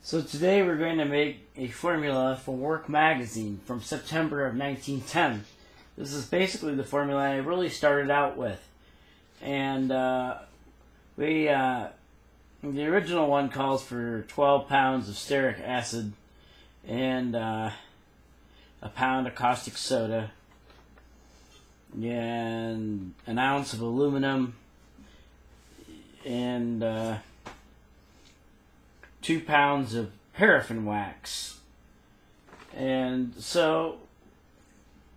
So today we're going to make a formula for Work Magazine from September of 1910. This is basically the formula I really started out with. And the original one calls for 12 pounds of stearic acid and a pound of caustic soda and an ounce of aluminum and 2 pounds of paraffin wax. And so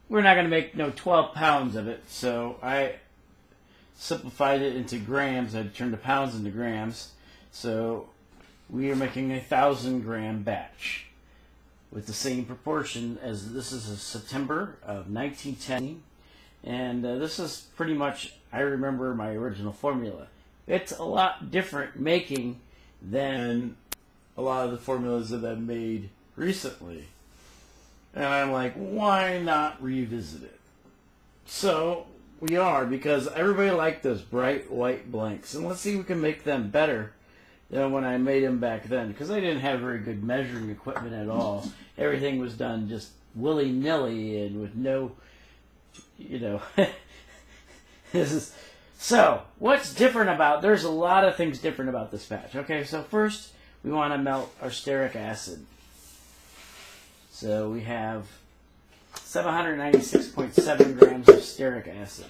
we're not going to make 12 pounds of it, so I simplified it into grams. I turned the pounds into grams. So we are making a 1,000-gram batch with the same proportion as this is a September of 1910. And this is pretty much, I remember my original formula. It's a lot different making than a lot of the formulas that I've made recently. And I'm like, why not revisit it? So we are, because everybody liked those bright white blanks. And let's see if we can make them better than when I made them back then. Because I didn't have very good measuring equipment at all. Everything was done just willy-nilly and with no, So, what's different about, there's a lot of things different about this batch. Okay, so first, we want to melt our stearic acid. So we have 796.7 grams of stearic acid.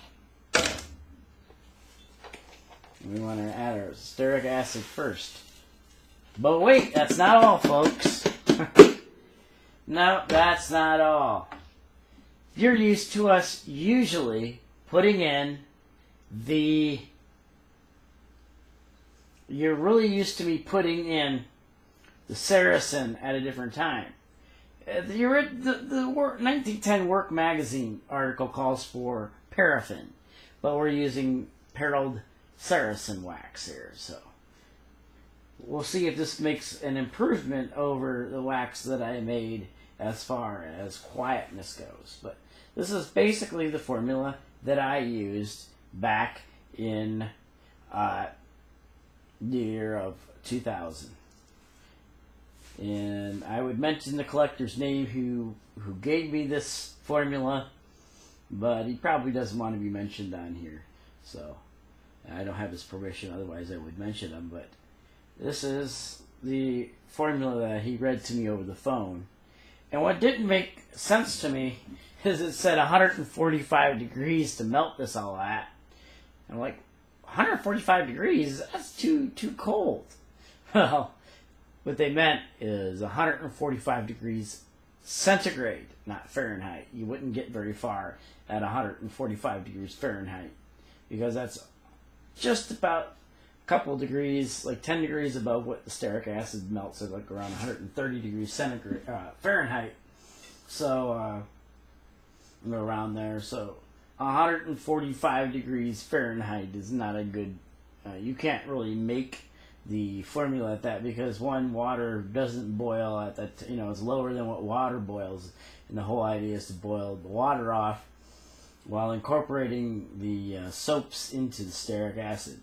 We want to add our stearic acid first. But wait, that's not all, folks. No, that's not all. You're used to us usually putting in you're really used to me putting in the Saracen at a different time. The 1910 Work Magazine article calls for paraffin, but we're using pearled Saracen wax here, so we'll see if this makes an improvement over the wax that I made as far as quietness goes. But this is basically the formula that I used back in the year of 2000. And I would mention the collector's name who gave me this formula, but he probably doesn't want to be mentioned on here. So I don't have his permission, otherwise I would mention him. But this is the formula that he read to me over the phone. And what didn't make sense to me is it said 145 degrees to melt this all at. I'm like, 145 degrees? That's too cold. Well, what they meant is 145 degrees centigrade, not Fahrenheit. You wouldn't get very far at 145 degrees Fahrenheit, because that's just about a couple degrees, like 10 degrees above what the stearic acid melts at, like around 130 degrees centigrade Fahrenheit. So around there. So 145 degrees Fahrenheit is not a good. You can't really make the formula at that, because one, water doesn't boil at that. It's lower than what water boils, and the whole idea is to boil the water off while incorporating the soaps into the stearic acid.